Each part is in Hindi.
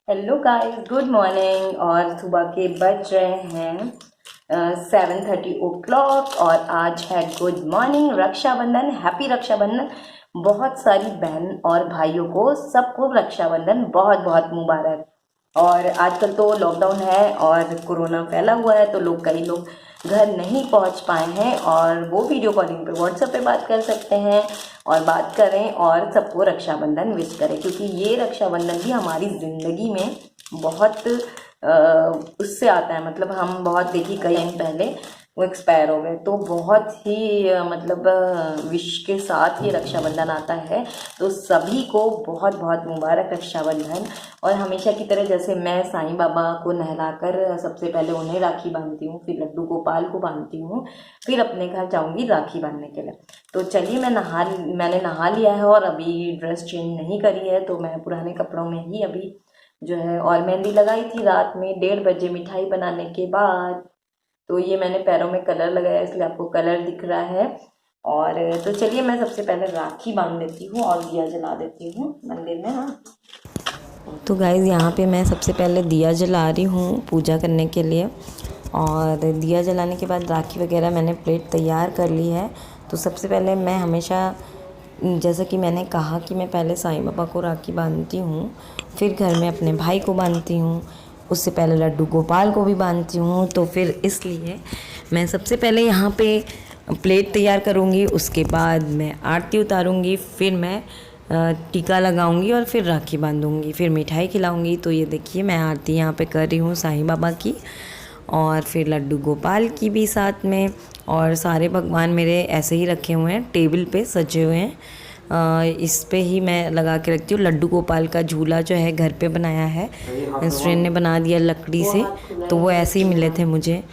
Hello guys, good morning. और सुबह के बज रहे हैं 7:30 और आज है good morning, Rakshabandhan. Happy Rakshabandhan. बहुत सारी बहन और भाइयों को सबको रक्षाबंधन बहुत बहुत मुबारक। और आजकल तो लॉकडाउन है और कोरोना फैला हुआ है, तो कई लोग घर नहीं पहुंच पाए हैं और वो वीडियो कॉलिंग पे व्हाट्सएप पे बात कर सकते हैं और बात करें और सबको रक्षाबंधन विश करें, क्योंकि ये रक्षाबंधन भी हमारी ज़िंदगी में बहुत उससे आता है। मतलब हम बहुत देखी कई टाइम पहले वो एक्सपायर हो गए, तो बहुत ही विश के साथ ये रक्षाबंधन आता है। तो सभी को बहुत बहुत मुबारक रक्षाबंधन। और हमेशा की तरह जैसे मैं साईं बाबा को नहलाकर सबसे पहले उन्हें राखी बांधती हूँ, फिर लड्डू गोपाल को बांधती हूँ, फिर अपने घर जाऊँगी राखी बांधने के लिए। तो चलिए, मैंने नहा लिया है और अभी ड्रेस चेंज नहीं करी है, तो मैं पुराने कपड़ों में ही अभी जो है, और मेहंदी लगाई थी रात में 1:30 बजे मिठाई बनाने के बाद। तो ये मैंने पैरों में कलर लगाया, इसलिए आपको कलर दिख रहा है। और तो चलिए, मैं सबसे पहले राखी बांध देती हूँ और दिया जला देती हूँ मंदिर में। हाँ, तो गाइज़ यहाँ पे मैं सबसे पहले दिया जला रही हूँ पूजा करने के लिए। और दिया जलाने के बाद राखी वगैरह मैंने प्लेट तैयार कर ली है। तो सबसे पहले मैं हमेशा, जैसा कि मैंने कहा कि मैं पहले साईं बाबा को राखी बांधती हूँ, फिर घर में अपने भाई को बांधती हूँ, उससे पहले लड्डू गोपाल को भी बांधती हूँ। तो फिर इसलिए मैं सबसे पहले यहाँ पे प्लेट तैयार करूँगी, उसके बाद मैं आरती उतारूँगी, फिर मैं टीका लगाऊंगी और फिर राखी बांधूंगी, फिर मिठाई खिलाऊंगी। तो ये देखिए, मैं आरती यहाँ पे कर रही हूँ साईं बाबा की और फिर लड्डू गोपाल की भी साथ में। और सारे भगवान मेरे ऐसे ही रखे हुए हैं, टेबल पे सजे हुए हैं। इस पे ही मैं लगा के रखती हूँ। लड्डू गोपाल का झूला जो है घर पे बनाया है, फ्रेंड ने बना दिया लकड़ी से, तो वो ऐसे ही मिले थे मुझे।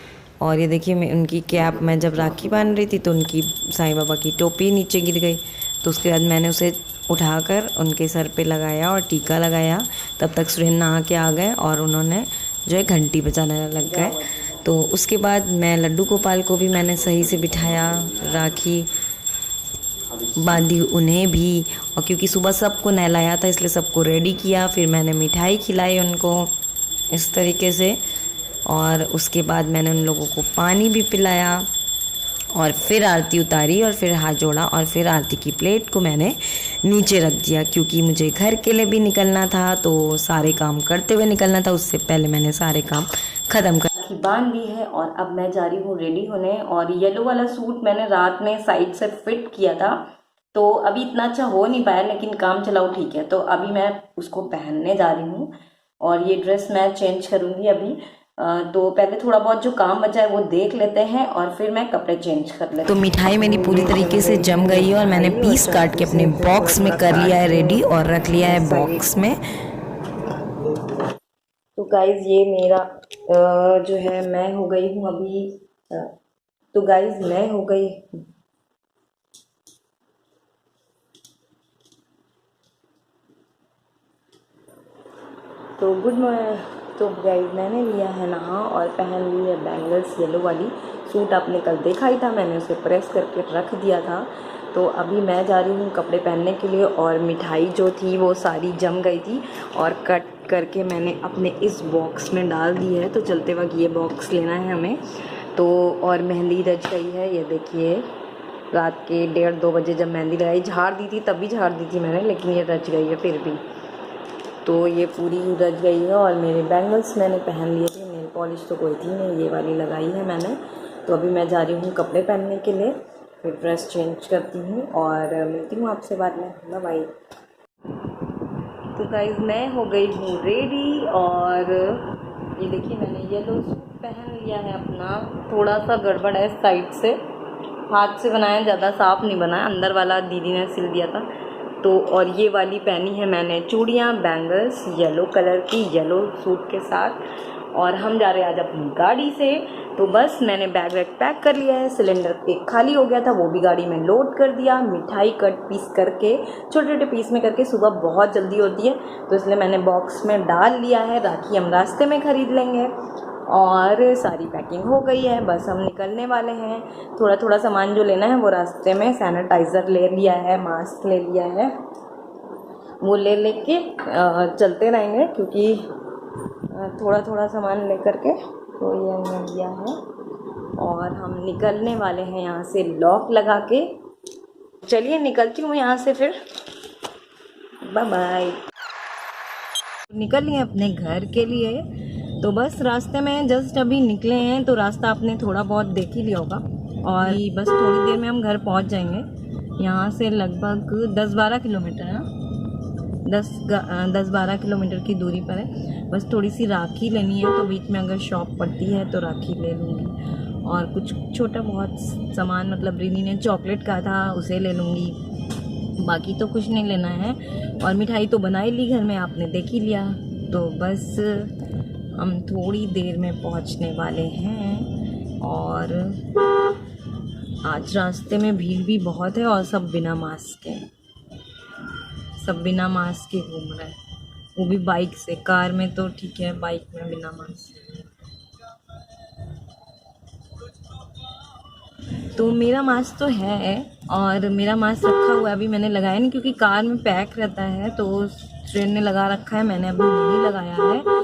और ये देखिए, मैं उनकी कैप, मैं जब राखी बांध रही थी तो उनकी साईं बाबा की टोपी नीचे गिर गई, तो उसके बाद मैंने उसे उठाकर उनके सर पे लगाया और टीका लगाया। तब तक सुरेन नहा के आ गए और उन्होंने जो है घंटी बजाने लग गए। तो उसके बाद मैं लड्डू गोपाल को भी मैंने सही से बिठाया, राखी बांधी उन्हें भी। और क्योंकि सुबह सबको नहलाया था इसलिए सबको रेडी किया, फिर मैंने मिठाई खिलाई उनको इस तरीके से। और उसके बाद मैंने उन लोगों को पानी भी पिलाया और फिर आरती उतारी और फिर हाथ जोड़ा और फिर आरती की प्लेट को मैंने नीचे रख दिया, क्योंकि मुझे घर के लिए भी निकलना था, तो सारे काम करते हुए निकलना था। उससे पहले मैंने सारे काम ख़त्म कर राखी बांध ली है और अब मैं जा रही हूँ रेडी होने। और येलो वाला सूट मैंने रात में साइड से फिट किया था, तो अभी इतना अच्छा हो नहीं पाया, लेकिन काम चलाओ ठीक है। तो अभी मैं उसको पहनने जा रही हूँ और ये ड्रेस मैं चेंज करूँगी अभी। तो पहले थोड़ा बहुत जो काम बचा है वो देख लेते हैं और फिर मैं कपड़े चेंज कर लेती तो हूँ। मिठाई मेरी पूरी तरीके से जम गई है और मैंने पीस काट के अपने बॉक्स में कर लिया है रेडी और रख लिया है बॉक्स में। तो गाइज ये मेरा जो है, मैं हो गई हूँ अभी। तो गाइज मैं हो गई। तो गुड मॉर्निंग। तो गाइज मैंने लिया है नहा और पहन ली है बैंगल्स येलो वाली। सूट आपने कल देखा ही था, मैंने उसे प्रेस करके रख दिया था। तो अभी मैं जा रही हूँ कपड़े पहनने के लिए। और मिठाई जो थी वो सारी जम गई थी और कट करके मैंने अपने इस बॉक्स में डाल दी है। तो चलते वक्त ये बॉक्स लेना है हमें। तो और मेहंदी रच गई है, ये देखिए। रात के 1:30-2 बजे जब मेहंदी लगाई, झाड़ दी थी, तभी झाड़ दी थी मैंने, लेकिन ये रच गई है फिर भी। तो ये पूरी रच गई है। और मेरे बैंगल्स मैंने पहन लिए थे, नेल पॉलिश तो कोई थी नहीं, ये वाली लगाई है मैंने। तो अभी मैं जा रही हूँ कपड़े पहनने के लिए, फिर ड्रेस चेंज करती हूँ और मिलती हूँ आपसे बाद में। Bye bye. तो गाइज मैं हो गई हूँ रेडी और ये देखिए, मैंने येलो सूट पहन लिया है अपना। थोड़ा सा गड़बड़ है साइड से, हाथ से बनाया, ज़्यादा साफ़ नहीं बनाया, अंदर वाला दीदी ने सिल दिया था। तो और ये वाली पहनी है मैंने चूड़ियाँ, बैंगल्स येलो कलर की, येलो सूट के साथ। और हम जा रहे हैं आज अपनी गाड़ी से। तो बस मैंने बैग वैग पैक कर लिया है, सिलेंडर एक खाली हो गया था, वो भी गाड़ी में लोड कर दिया। मिठाई कट पीस करके, छोटे छोटे पीस में करके, सुबह बहुत जल्दी होती है तो इसलिए मैंने बॉक्स में डाल लिया है। राखी हम रास्ते में ख़रीद लेंगे। और सारी पैकिंग हो गई है, बस हम निकलने वाले हैं। थोड़ा थोड़ा सामान जो लेना है वो रास्ते में, सैनिटाइज़र ले लिया है, मास्क ले लिया है वो ले लेके चलते रहेंगे, क्योंकि थोड़ा थोड़ा सामान लेकर के। तो ये हमने लिया है और हम निकलने वाले हैं यहाँ से लॉक लगा के। चलिए निकलती हूँ यहाँ से, फिर बाय बाय। निकल लिए अपने घर के लिए। तो बस रास्ते में जस्ट अभी निकले हैं, तो रास्ता आपने थोड़ा बहुत देख ही लिया होगा और बस थोड़ी देर में हम घर पहुँच जाएंगे। यहाँ से लगभग 10-12 किलोमीटर है ना, 10-12 किलोमीटर की दूरी पर है। बस थोड़ी सी राखी लेनी है, तो बीच में अगर शॉप पड़ती है तो राखी ले लूँगी, और कुछ छोटा बहुत सामान, मतलब रिनी ने चॉकलेट कहा था उसे ले लूँगी, बाकी तो कुछ नहीं लेना है। और मिठाई तो बना ही ली घर में, आपने देख ही लिया। तो बस हम थोड़ी देर में पहुंचने वाले हैं। और आज रास्ते में भीड़ भी बहुत है और सब बिना मास्क के, सब बिना मास्क के घूम रहे हैं, वो भी बाइक से। कार में तो ठीक है, बाइक में बिना मास्क। तो मेरा मास्क तो है और मेरा मास्क रखा हुआ है, अभी मैंने लगाया नहीं क्योंकि कार में पैक रहता है, तो ट्रेन ने लगा रखा है, मैंने अभी नहीं लगाया है।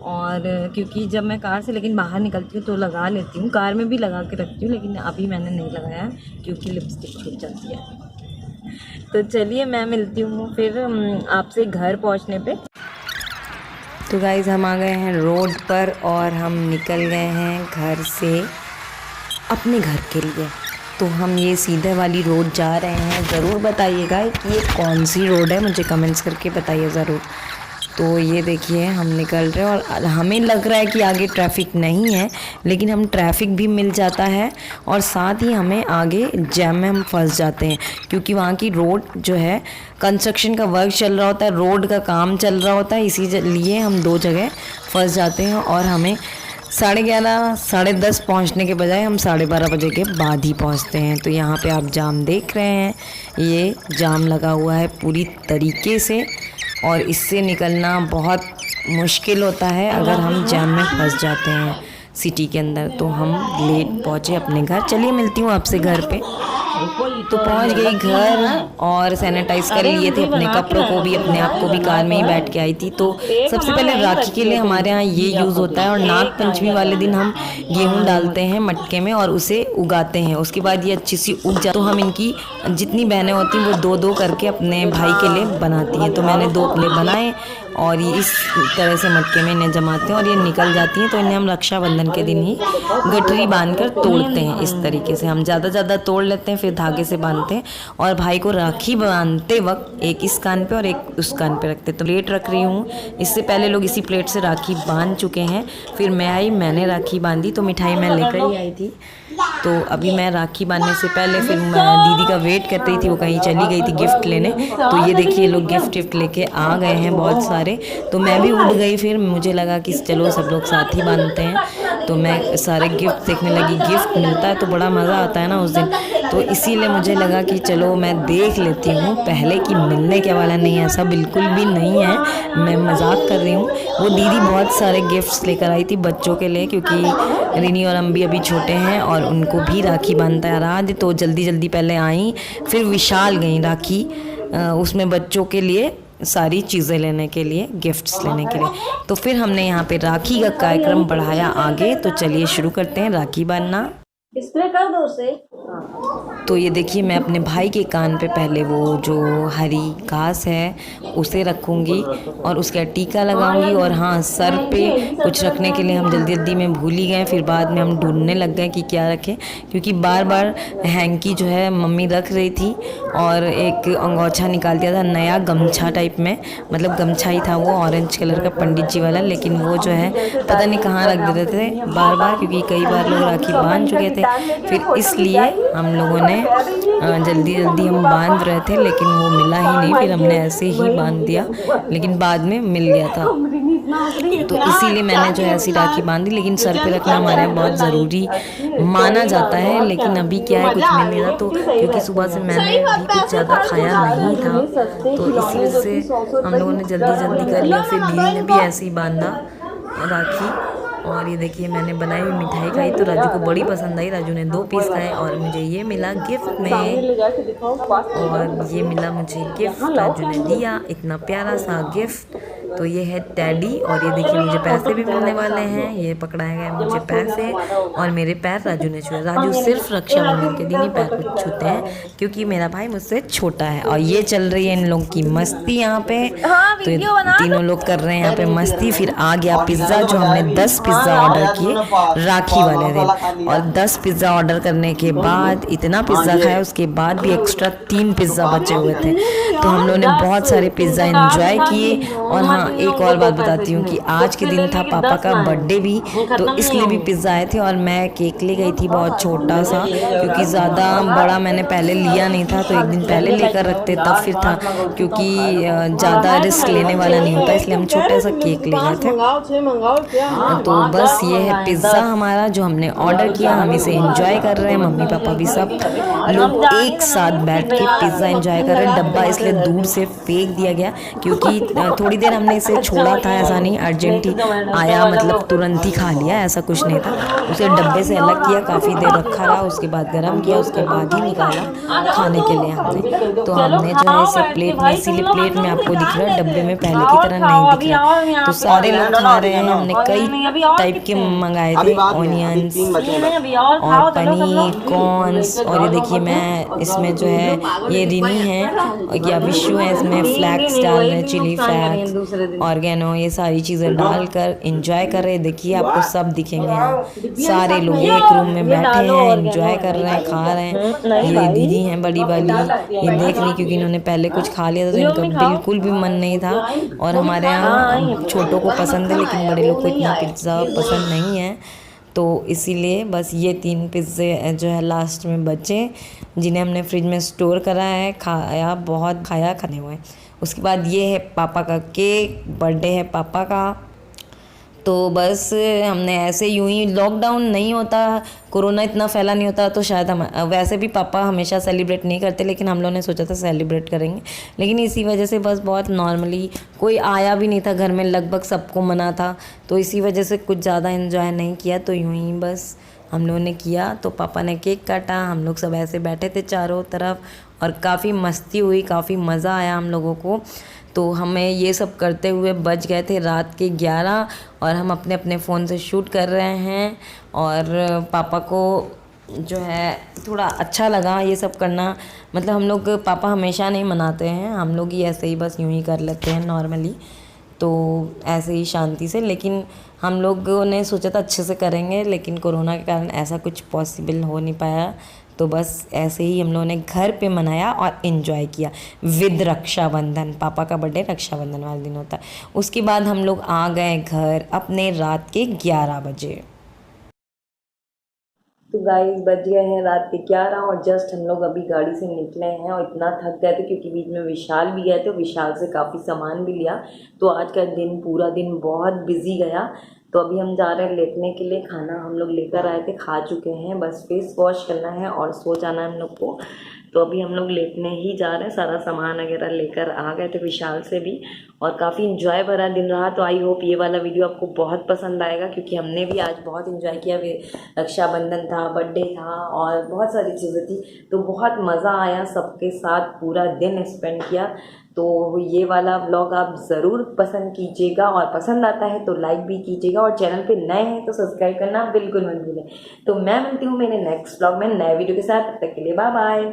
और क्योंकि जब मैं कार से लेकिन बाहर निकलती हूँ तो लगा लेती हूँ, कार में भी लगा के रखती हूँ, लेकिन अभी मैंने नहीं लगाया क्योंकि लिपस्टिक छूट जाती है। तो चलिए मैं मिलती हूँ फिर आपसे घर पहुँचने पे। तो गाइज़ हम आ गए हैं रोड पर और हम निकल गए हैं घर से अपने घर के लिए। तो हम ये सीधे वाली रोड जा रहे हैं। ज़रूर बताइएगा कि ये कौन सी रोड है, मुझे कमेंट्स करके बताइए ज़रूर। तो ये देखिए हम निकल रहे हैं और हमें लग रहा है कि आगे ट्रैफिक नहीं है, लेकिन हम ट्रैफिक भी मिल जाता है और साथ ही हमें आगे जैम में हम फंस जाते हैं, क्योंकि वहाँ की रोड जो है कंस्ट्रक्शन का वर्क चल रहा होता है, रोड का काम चल रहा होता है, इसीलिए हम 2 जगह फंस जाते हैं और हमें 11:30 10:30 पहुंचने के बजाय हम 12:30 बजे के बाद ही पहुंचते हैं। तो यहाँ पे आप जाम देख रहे हैं, ये जाम लगा हुआ है पूरी तरीके से और इससे निकलना बहुत मुश्किल होता है अगर हम जाम में फंस जाते हैं सिटी के अंदर। तो हम लेट पहुँचे अपने घर। चलिए मिलती हूँ आपसे घर पे। तो पहुंच गई घर और सैनिटाइज़ कर लिए थे अपने कपड़ों को भी, अपने आप को भी। कार में ही बैठ के आई थी। तो सबसे पहले राखी के लिए हमारे यहाँ ये यूज़ होता है और नाग पंचमी वाले दिन हम गेहूँ डालते हैं मटके में और उसे उगाते हैं। उसके बाद ये अच्छी सी उग जाए तो हम इनकी जितनी बहनें होती हैं वो 2-2 करके अपने भाई के लिए बनाती हैं। तो मैंने 2 अपने बनाए और ये इस तरह से मटके में इन्हें जमाते हैं और ये निकल जाती हैं। तो इन्हें हम रक्षाबंधन के दिन ही गठरी बांधकर तोड़ते हैं। इस तरीके से हम ज़्यादा तोड़ लेते हैं, फिर धागे से बांधते हैं और भाई को राखी बांधते वक्त एक इस कान पे और एक उस कान पे रखते। तो प्लेट रख रही हूँ, इससे पहले लोग इसी प्लेट से राखी बांध चुके हैं। फिर मैं आई, मैंने राखी बांधी। तो मिठाई मैं लेकर ही आई थी। तो अभी मैं राखी बांधने से पहले फिर मैं दीदी का वेट कर रही थी, वो कहीं चली गई थी गिफ्ट लेने। तो ये देखिए लोग गिफ्ट लेके आ गए हैं बहुत सारे। तो मैं भी उठ गई, फिर मुझे लगा कि चलो सब लोग साथ ही बांधते हैं। तो मैं सारे गिफ्ट देखने लगी। गिफ्ट मिलता है तो बड़ा मज़ा आता है ना उस दिन, तो इसीलिए मुझे लगा कि चलो मैं देख लेती हूँ पहले कि मिलने के वाला नहीं है। ऐसा बिल्कुल भी नहीं है, मैं मजाक कर रही हूँ। वो दीदी बहुत सारे गिफ्ट्स लेकर आई थी बच्चों के लिए, क्योंकि रिनी और अम्बी अभी छोटे हैं और उनको भी राखी बांधता है राज। तो जल्दी पहले आई, फिर विशाल गई राखी उसमें बच्चों के लिए सारी चीज़ें लेने के लिए, गिफ्ट्स लेने के लिए। तो फिर हमने यहाँ पे राखी का कार्यक्रम बढ़ाया आगे। तो चलिए शुरू करते हैं राखी बांधना। स्प्रे कर दो उसे। तो ये देखिए मैं अपने भाई के कान पे पहले वो जो हरी घास है उसे रखूँगी और उसका टीका लगाऊंगी। और हाँ, सर पे कुछ रखने के लिए हम जल्दी में भूल ही गए। फिर बाद में हम ढूंढने लग गए कि क्या रखें, क्योंकि बार हैंकी जो है मम्मी रख रही थी और एक अंगोछा निकाल दिया था नया गमछा टाइप में, मतलब गमछा ही था वो ऑरेंज कलर का पंडित जी वाला, लेकिन वो जो है पता नहीं कहाँ रख देते थे बार, क्योंकि कई बार लोग राखी बांध चुके थे। फिर इसलिए हम लोगों ने जल्दी हम बांध रहे थे, लेकिन वो मिला ही नहीं। फिर हमने ऐसे ही बांध दिया, लेकिन बाद में मिल गया था। तो इसीलिए मैंने जो है ऐसी राखी बांधी। लेकिन सर पे रखना हमारे यहाँ बहुत ज़रूरी माना जाता है। लेकिन अभी क्या है, कुछ मिल नहीं रहा, तो क्योंकि सुबह से मैंने भी कुछ ज़्यादा खाया नहीं था, तो इसी वजह से हम लोगों ने जल्दी कर लिया। फिर दीदी ने भी ऐसे ही बांधा राखी और ये देखिए मैंने बनाई हुई मिठाई खाई तो राजू को बड़ी पसंद आई। राजू ने 2 पीस खाए और मुझे ये मिला गिफ्ट में, और ये मिला मुझे गिफ्ट राजू ने दिया, इतना प्यारा सा गिफ्ट। तो ये है टेडी, और ये देखिए मुझे पैसे भी मिलने वाले हैं। ये पकड़ाए गए मुझे पैसे, और मेरे पैर राजू ने छुए। राजू सिर्फ रक्षाबंधन के दिन ही पैर को छूते हैं क्योंकि मेरा भाई मुझसे छोटा है। और ये चल रही है इन लोगों की मस्ती यहाँ पे। तो तीनों लोग कर रहे हैं यहाँ पे मस्ती। फिर आ गया पिज़्ज़ा, जो हमने 10 पिज़्ज़ा ऑर्डर किए राखी वाले दिन, और 10 पिज़्ज़ा ऑर्डर करने के बाद इतना पिज़्ज़ा खाया, उसके बाद भी एक्स्ट्रा 3 पिज़्ज़ा बचे हुए थे। तो हम लोगों ने बहुत सारे पिज़्ज़ा एंजॉय किए। और हाँ, एक और बात बताती हूँ कि आज के दिन था पापा का बर्थडे भी, तो इसलिए भी पिज़्ज़ा आए थे। और मैं केक ले गई थी बहुत छोटा सा, क्योंकि ज़्यादा बड़ा मैंने पहले लिया नहीं था, तो एक दिन पहले लेकर रखते तब फिर था, क्योंकि ज़्यादा रिस्क लेने वाला नहीं होता, इसलिए हम छोटा सा केक ले गए थे। तो बस ये है पिज़्ज़ा हमारा जो हमने ऑर्डर किया। हम इसे एंजॉय कर रहे हैं, मम्मी पापा भी सब लोग एक साथ बैठ के पिज़्ज़ा एंजॉय कर रहे हैं। डब्बा इसलिए दूर से फेंक दिया गया क्योंकि थोड़ी देर हमने इसे छोड़ा था, ऐसा नहीं अर्जेंट ही आया, मतलब तुरंत ही खा लिया, ऐसा कुछ नहीं था। उसे डब्बे से अलग किया, काफ़ी देर रखा रहा, उसके बाद गर्म किया, उसके बाद ही निकाला खाने के लिए हमने। तो हमने जो है इसे प्लेट में, इसीलिए प्लेट में आपको दिख रहा है, डब्बे में पहले की तरह नहीं दिख रहा। तो सारे लोग खा रहे हैं। हमने कई टाइप के मंगाए थे, ऑनियंस और पनीर, कॉर्न्स। और ये देखिए मैं इसमें जो है ये रिनी है या विशु है, इसमें फ्लैक्स डाल रहे हैं, चिली फ्लैक्स, ऑर्गेनो, ये सारी चीज़ें डालकर एंजॉय कर रहे हैं। देखिए आपको सब दिखेंगे यहाँ, सारे लोग एक रूम में बैठे हैं, एंजॉय कर रहे हैं, खा रहे हैं। ये दीदी हैं बड़ी वाली, ये देख रही क्योंकि इन्होंने पहले कुछ खा लिया था, तो इनका बिल्कुल भी मन नहीं था। और हमारे यहाँ छोटों को पसंद है, लेकिन बड़े लोग को इतना पिज़्ज़ा पसंद नहीं है, तो इसीलिए बस ये 3 पिज़्ज़े जो है लास्ट में बचे, जिन्हें हमने फ्रिज में स्टोर करा है, खाया, बहुत खाया, खाने हुए। उसके बाद ये है पापा का केक, बर्थडे है पापा का। तो बस हमने ऐसे यूं ही, लॉकडाउन नहीं होता, कोरोना इतना फैला नहीं होता, तो शायद हम, वैसे भी पापा हमेशा सेलिब्रेट नहीं करते, लेकिन हम लोगों ने सोचा था सेलिब्रेट करेंगे। लेकिन इसी वजह से बस बहुत नॉर्मली, कोई आया भी नहीं था घर में, लगभग सबको मना था, तो इसी वजह से कुछ ज़्यादा इन्जॉय नहीं किया। तो यूं ही बस हम लोगों ने किया। तो पापा ने केक काटा, हम लोग सब ऐसे बैठे थे चारों तरफ, और काफ़ी मस्ती हुई, काफ़ी मज़ा आया हम लोगों को। तो हमें ये सब करते हुए बज गए थे रात के 11, और हम अपने अपने फ़ोन से शूट कर रहे हैं। और पापा को जो है थोड़ा अच्छा लगा ये सब करना, मतलब हम लोग, पापा हमेशा नहीं मनाते हैं, हम लोग ही ऐसे ही बस यूं ही कर लेते हैं नॉर्मली, तो ऐसे ही शांति से। लेकिन हम लोगों ने सोचा था अच्छे से करेंगे, लेकिन कोरोना के कारण ऐसा कुछ पॉसिबल हो नहीं पाया। तो बस ऐसे ही हम लोगों ने घर पे मनाया और इन्जॉय किया विद रक्षाबंधन। पापा का बर्थडे रक्षाबंधन वाले दिन होता है। उसके बाद हम लोग आ गए घर अपने रात के 11 बजे। तो गाइस बज गए हैं रात के 11, और जस्ट हम लोग अभी गाड़ी से निकले हैं, और इतना थक गए थे क्योंकि बीच में विशाल भी गए थे, विशाल से काफ़ी सामान भी लिया। तो आज का दिन, पूरा दिन बहुत बिजी गया। तो अभी हम जा रहे हैं लेटने के लिए। खाना हम लोग लेकर आए थे, खा चुके हैं, बस फेस वॉश करना है और सो जाना है हम लोग को। तो अभी हम लोग लेटने ही जा रहे हैं, सारा सामान वगैरह लेकर आ गए थे विशाल से भी, और काफ़ी इन्जॉय भरा दिन रहा। तो आई होप ये वाला वीडियो आपको बहुत पसंद आएगा, क्योंकि हमने भी आज बहुत इन्जॉय किया। रक्षाबंधन था, बर्थडे था, और बहुत सारी चीज़ें थी, तो बहुत मज़ा आया, सबके साथ पूरा दिन स्पेंड किया। तो ये वाला व्लॉग आप ज़रूर पसंद कीजिएगा, और पसंद आता है तो लाइक भी कीजिएगा, और चैनल पे नए हैं तो सब्सक्राइब करना बिल्कुल मत भूलें। तो मैं मिलती हूँ मेरे नेक्स्ट व्लॉग में नए वीडियो के साथ, तब तक के लिए बाय बाय।